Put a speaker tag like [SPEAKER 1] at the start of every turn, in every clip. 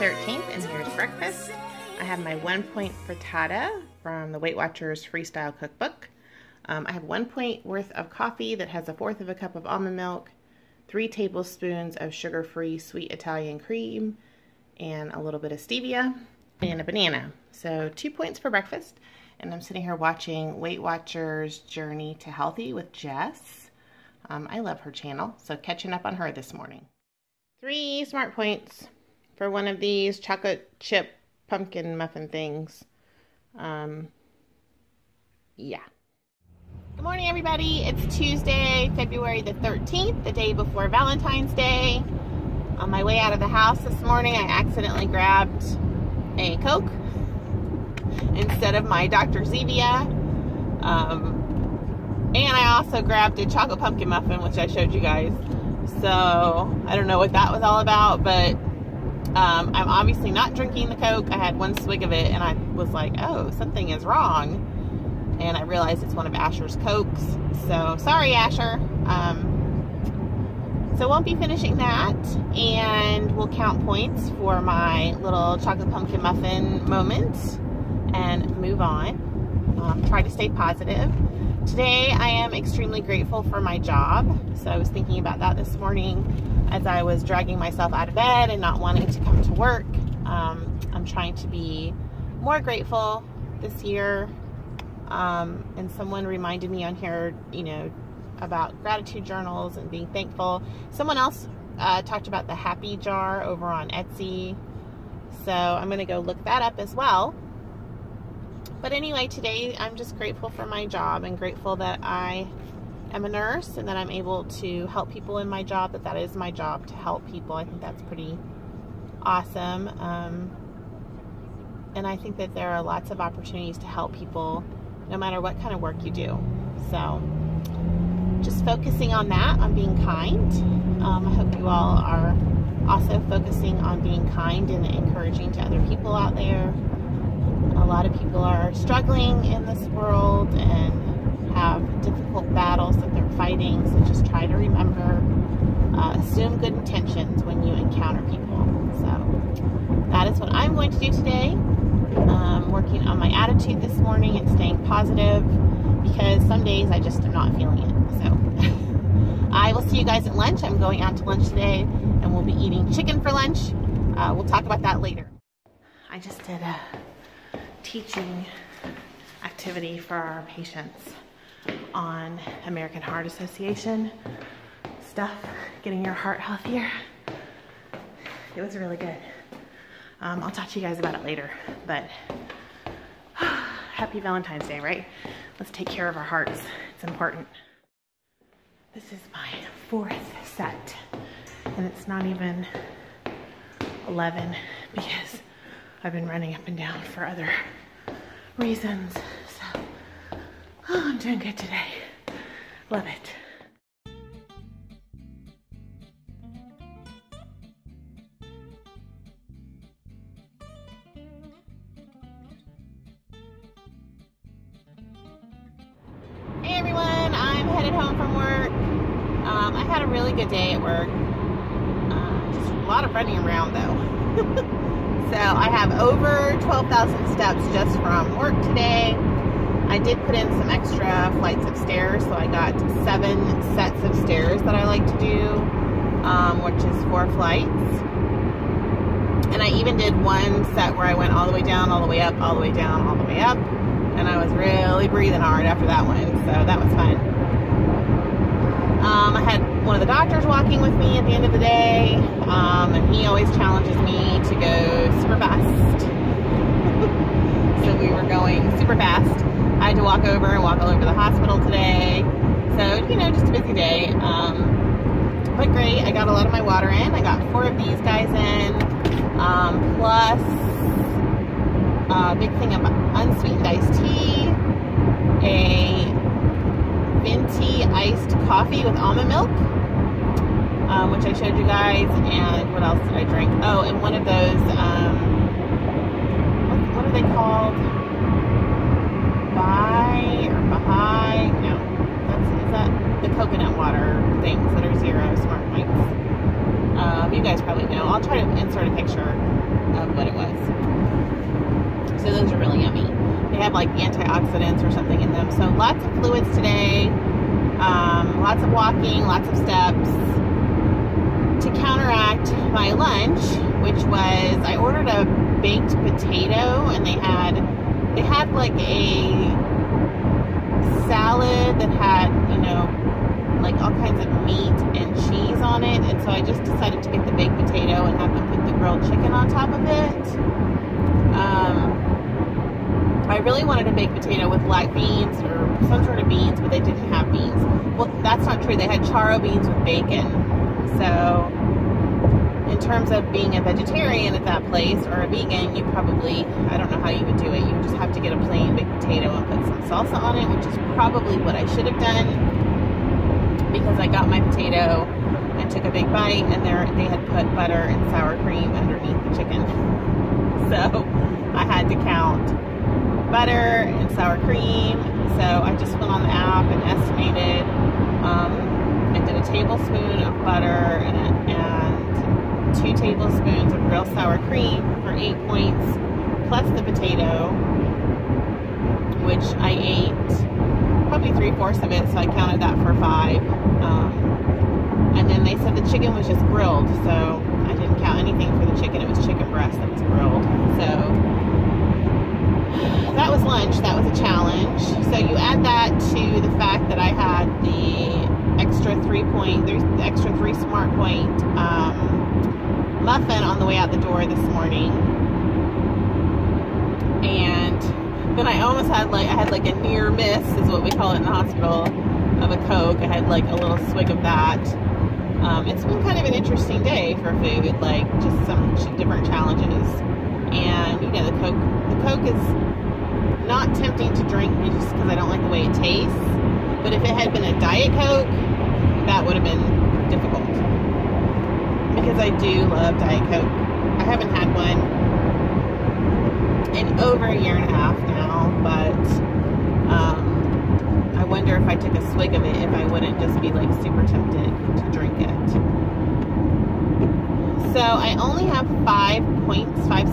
[SPEAKER 1] 13th, and here's breakfast. I have my 1 point frittata from the Weight Watchers Freestyle cookbook. I have 1 point worth of coffee that has 1/4 of a cup of almond milk, 3 tablespoons of sugar-free sweet Italian cream, and a little bit of stevia, and a banana. So 2 points for breakfast. And I'm sitting here watching Weight Watchers Journey to Healthy with Jess. I love her channel, so catching up on her this morning. 3 smart points for one of these chocolate chip pumpkin muffin things. Yeah. Good morning, everybody. It's Tuesday, February the 13th, the day before Valentine's Day. On my way out of the house this morning, I accidentally grabbed a Coke instead of my Dr. Zevia. And I also grabbed a chocolate pumpkin muffin, which I showed you guys. So I don't know what that was all about, but I'm obviously not drinking the Coke. I had 1 swig of it and I was like, oh, something is wrong. And I realized it's one of Asher's Cokes. So sorry, Asher. So won't be finishing that, and we'll count points for my little chocolate pumpkin muffin moment and move on. Try to stay positive. Today I am extremely grateful for my job. So I was thinking about that this morning as I was dragging myself out of bed and not wanting to come to work. I'm trying to be more grateful this year. And someone reminded me on here, you know, about gratitude journals and being thankful. Someone else talked about the happy jar over on Etsy. So I'm going to go look that up as well. But anyway, today I'm just grateful for my job and grateful that I am a nurse and that I'm able to help people in my job, that is my job, to help people. I think that's pretty awesome. And I think that there are lots of opportunities to help people no matter what kind of work you do. So just focusing on that, on being kind. I hope you all are also focusing on being kind and encouraging to other people out there. A lot of people are struggling in this world and have difficult battles that they're fighting, so just try to remember, assume good intentions when you encounter people. So that is what I'm going to do today. Working on my attitude this morning and staying positive, because some days I just am not feeling it. So I will see you guys at lunch. I'm going out to lunch today and we'll be eating chicken for lunch. We'll talk about that later. I just did a teaching activity for our patients on American Heart Association stuff, getting your heart healthier. It was really good. I'll talk to you guys about it later, but happy Valentine's Day, right? Let's take care of our hearts. It's important. This is my 4th set, and it's not even 11 because I've been running up and down for other reasons. So I'm doing good today. Love it. Hey everyone, I'm headed home from work. I had a really good day at work. Just a lot of running around though. So I have over 12,000 steps just from work today. I did put in some extra flights of stairs, so I got 7 sets of stairs that I like to do, which is 4 flights. And I even did 1 set where I went all the way down, all the way up, all the way down, all the way up. And I was really breathing hard after that one, so that was fun. I had one of the doctors walking with me at the end of the day, and he always challenges me to go super fast. So we were going super fast. I had to walk over and walk all over the hospital today. So, you know, just a busy day. But great, I got a lot of my water in. I got 4 of these guys in, plus a big thing of unsweetened iced tea, a venti iced coffee with almond milk, which I showed you guys, and what else did I drink? Oh, and one of those, what are they called? Baha'i? No, is that the coconut water things that are 0 smart points? You guys probably know. I'll try to insert a picture of like antioxidants or something in them. So lots of fluids today, lots of walking, lots of steps to counteract my lunch, which was, I ordered a baked potato, and they had like a salad that had, you know, like all kinds of meat and cheese on it, and so I just decided to get the baked potato and have them put the grilled chicken on top of it. I really wanted a baked potato with black beans or some sort of beans, but they didn't have beans. Well, that's not true. They had charro beans with bacon. So in terms of being a vegetarian at that place, or a vegan, you probably, I don't know how you would do it. You just have to get a plain baked potato and put some salsa on it, which is probably what I should have done, because I got my potato and took a big bite, and they had put butter and sour cream underneath the chicken. So I had to count butter and sour cream. So I just went on the app and estimated. I did a tablespoon of butter and 2 tablespoons of real sour cream for 8 points, plus the potato, which I ate probably 3/4 of it, so I counted that for 5. And then they said the chicken was just grilled, so I didn't count anything for the chicken. It was chicken breast that was grilled. So that was lunch. That was a challenge. So you add that to the fact that I had the extra 3 Smart Point muffin on the way out the door this morning, and then I almost had I had a near miss, is what we call it in the hospital, of a Coke. I had a little swig of that. It's been kind of an interesting day for food, just some different challenges. And you know, the Coke is not tempting to drink just because I don't like the way it tastes. But if it had been a Diet Coke, that would have been difficult, because I do love Diet Coke. I haven't had one in over 1.5 years now, but I wonder if I took a swig of it, if I wouldn't just be super tempted to drink it. So I only have 5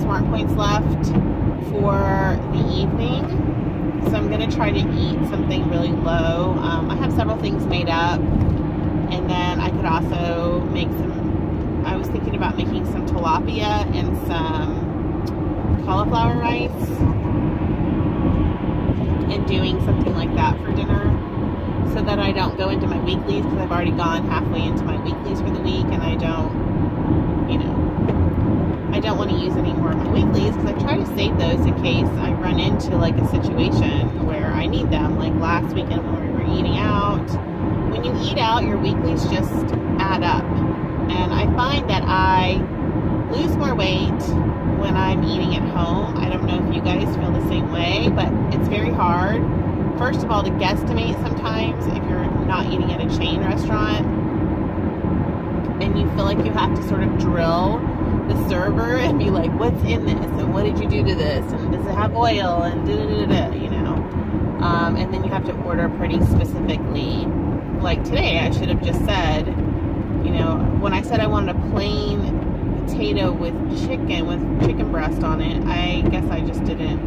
[SPEAKER 1] Smart Points left for the evening. So I'm going to try to eat something really low. I have several things made up, and then I could also make I was thinking about making some tilapia and some cauliflower rice, and doing something like that for dinner, so that I don't go into my weeklies, because I've already gone halfway into my weeklies for the week, and I don't want to use any more of my weeklies, because I try to save those in case I run into a situation where I need them. Like last weekend when we were eating out. When you eat out, your weeklies just add up, and I find that I lose more weight when I'm eating at home. I don't know if you guys feel the same way, but it's very hard, first of all, to guesstimate sometimes if you're not eating at a chain restaurant, and you feel like you have to sort of drill the server and be like, what's in this, and what did you do to this, and does it have oil, and you know, and then you have to order pretty specifically. Like today, I should have just said, you know, when I said I wanted a plain potato with chicken breast on it, I guess I just didn't,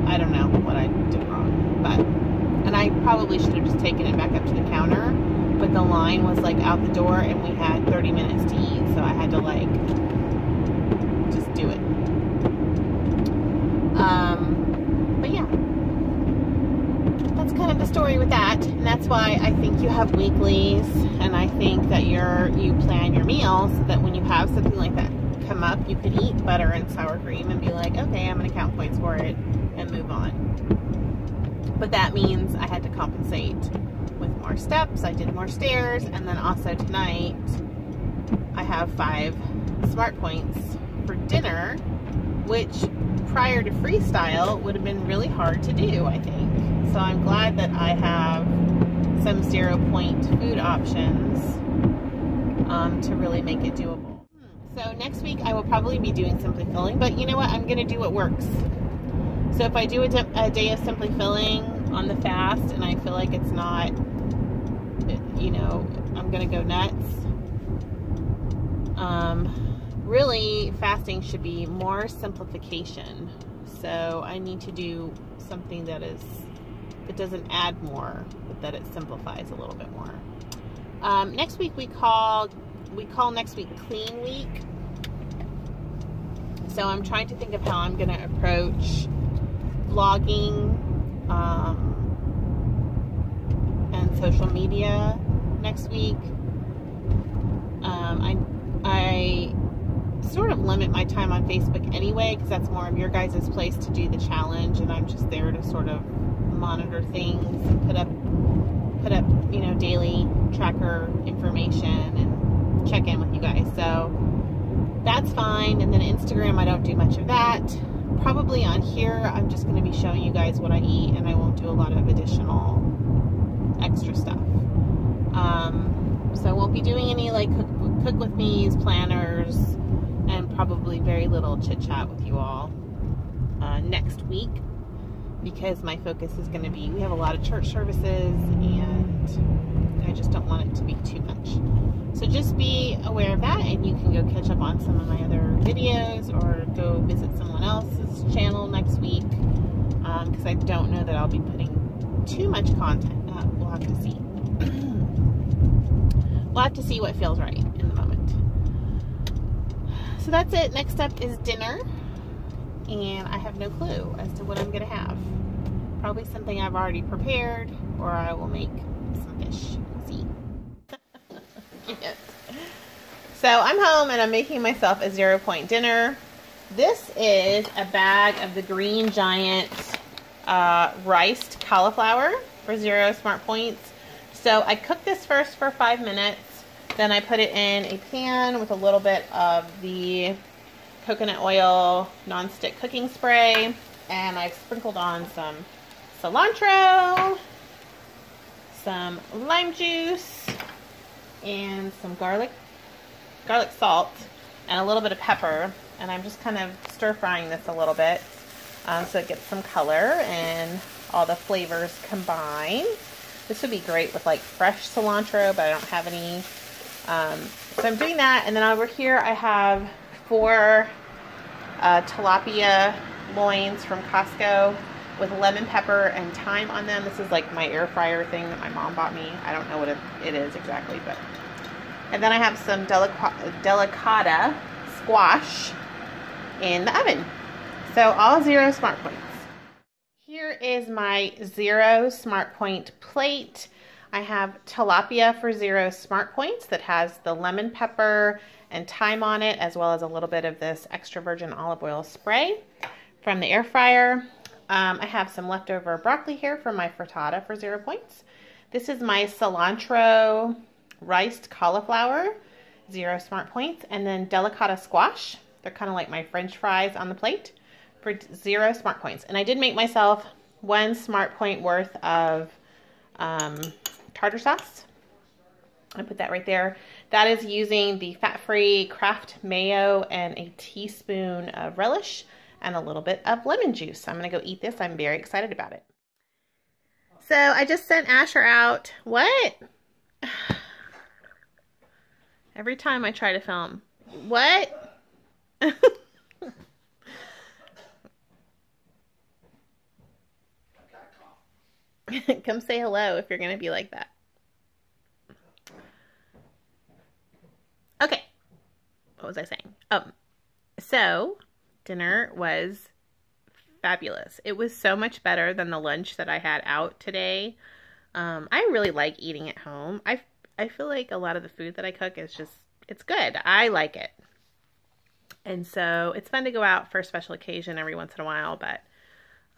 [SPEAKER 1] I don't know what I did wrong, and I probably should have just taken it back up to the counter, but the line was out the door, and we had 30 minutes to eat, so I had to just do it. But yeah, that's kind of the story with that, and that's why I think you have weeklies, and I think that you plan your meals so that when you have something like that come up, you can eat butter and sour cream and be like, okay, I'm going to count points for it and move on. But that means I had to compensate with more steps. I did more stairs, and then also tonight I have 5 Smart Points for dinner, which prior to Freestyle would have been really hard to do, I think. So I'm glad that I have some 0 point food options to really make it doable. So next week I will probably be doing Simply Filling, but you know what? I'm going to do what works. So if I do a day of Simply Filling on the fast, and I feel like it's not, you know, I'm going to go nuts. Really, fasting should be more simplification. So I need to do something that doesn't add more, but that it simplifies a little bit more. Next week we call next week Clean Week. So I'm trying to think of how I'm going to approach vlogging and social media next week. I sort of limit my time on Facebook anyway, because that's more of your guys' place to do the challenge, and I'm just there to sort of monitor things and put up you know, daily tracker information and check in with you guys. So that's fine. And then Instagram, I don't do much of that. Probably on here, I'm just going to be showing you guys what I eat, and I won't do a lot of additional extra stuff. So I won't be doing any like cook with me's, planners, and probably very little chit chat with you all next week, because my focus is going to be, we have a lot of church services and I just don't want it to be too much. So just be aware of that, and you can go catch up on some of my other videos or go visit someone else's channel next week, because I don't know that I'll be putting too much content up. We'll have to see. We'll have to see what feels right in the moment. So that's it. Next up is dinner, and I have no clue as to what I'm going to have. Probably something I've already prepared, or I will make some fish. We'll see. Yes. So I'm home and I'm making myself a 0 point dinner. This is a bag of the Green Giant riced cauliflower for 0 smart points. So I cooked this first for 5 minutes. Then I put it in a pan with a little bit of the coconut oil non-stick cooking spray, and I've sprinkled on some cilantro, some lime juice, and some garlic salt, and a little bit of pepper. And I'm just kind of stir frying this a little bit so it gets some color and all the flavors combined. This would be great with like fresh cilantro, but I don't have any. So I'm doing that, and then over here I have 4 tilapia loins from Costco with lemon pepper and thyme on them. This is like my air fryer thing that my mom bought me. I don't know what it is exactly, but. And then I have some delicata squash in the oven. So all 0 smart points. Here is my 0 smart point plate. I have tilapia for 0 smart points that has the lemon pepper and thyme on it, as well as a little bit of this extra virgin olive oil spray from the air fryer. I have some leftover broccoli here for my frittata for 0 points. This is my cilantro riced cauliflower, 0 smart points. And then delicata squash. They're kind of like my French fries on the plate for 0 smart points. And I did make myself 1 smart point worth of tartar sauce. I put that right there. That is using the fat-free Kraft mayo and a teaspoon of relish and a little bit of lemon juice. I'm going to go eat this. I'm very excited about it. So I just sent Asher out. What? Every time I try to film. What? Come say hello if you're going to be like that. Okay. What was I saying? So dinner was fabulous. It was so much better than the lunch that I had out today. I really like eating at home. I feel like a lot of the food that I cook is just, it's good. I like it. And so it's fun to go out for a special occasion every once in a while, but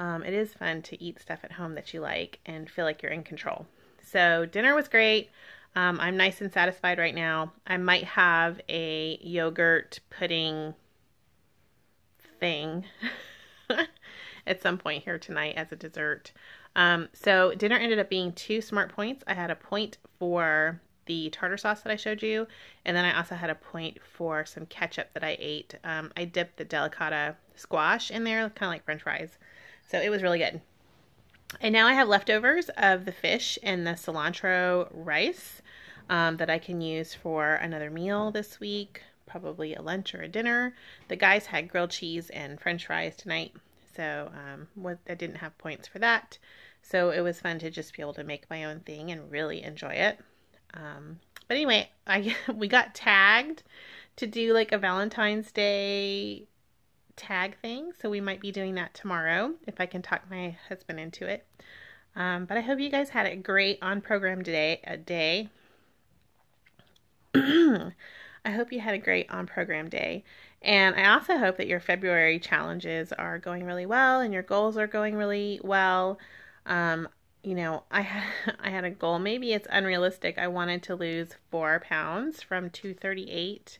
[SPEAKER 1] it is fun to eat stuff at home that you like and feel like you're in control. So dinner was great. I'm nice and satisfied right now. I might have a yogurt pudding thing at some point here tonight as a dessert. So dinner ended up being 2 smart points. I had a point for the tartar sauce that I showed you, and then I also had a point for some ketchup that I ate. I dipped the delicata squash in there, kind of like French fries. So it was really good. And now I have leftovers of the fish and the cilantro rice that I can use for another meal this week, probably a lunch or a dinner. The guys had grilled cheese and French fries tonight. so I didn't have points for that. So it was fun to just be able to make my own thing and really enjoy it. But anyway, we got tagged to do like a Valentine's Day tag thing, so we might be doing that tomorrow if I can talk my husband into it. But I hope you guys had a great on-program day. I hope you had a great on-program day. And I also hope that your February challenges are going really well and your goals are going really well. You know, I had a goal. Maybe it's unrealistic. I wanted to lose 4 pounds from 238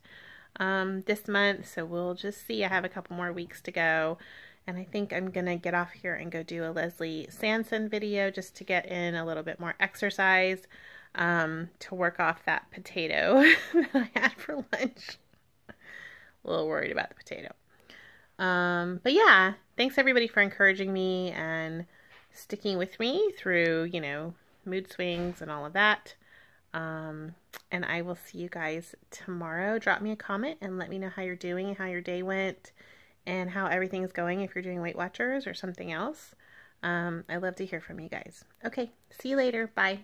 [SPEAKER 1] this month. So we'll just see. I have a couple more weeks to go. And I think I'm going to get off here and go do a Leslie Sanson video just to get in a little bit more exercise to work off that potato that I had for lunch. A little worried about the potato. But yeah, thanks everybody for encouraging me and sticking with me through, you know, mood swings and all of that. And I will see you guys tomorrow. Drop me a comment and let me know how you're doing and how your day went and how everything's going if you're doing Weight Watchers or something else. I love to hear from you guys. Okay, see you later. Bye.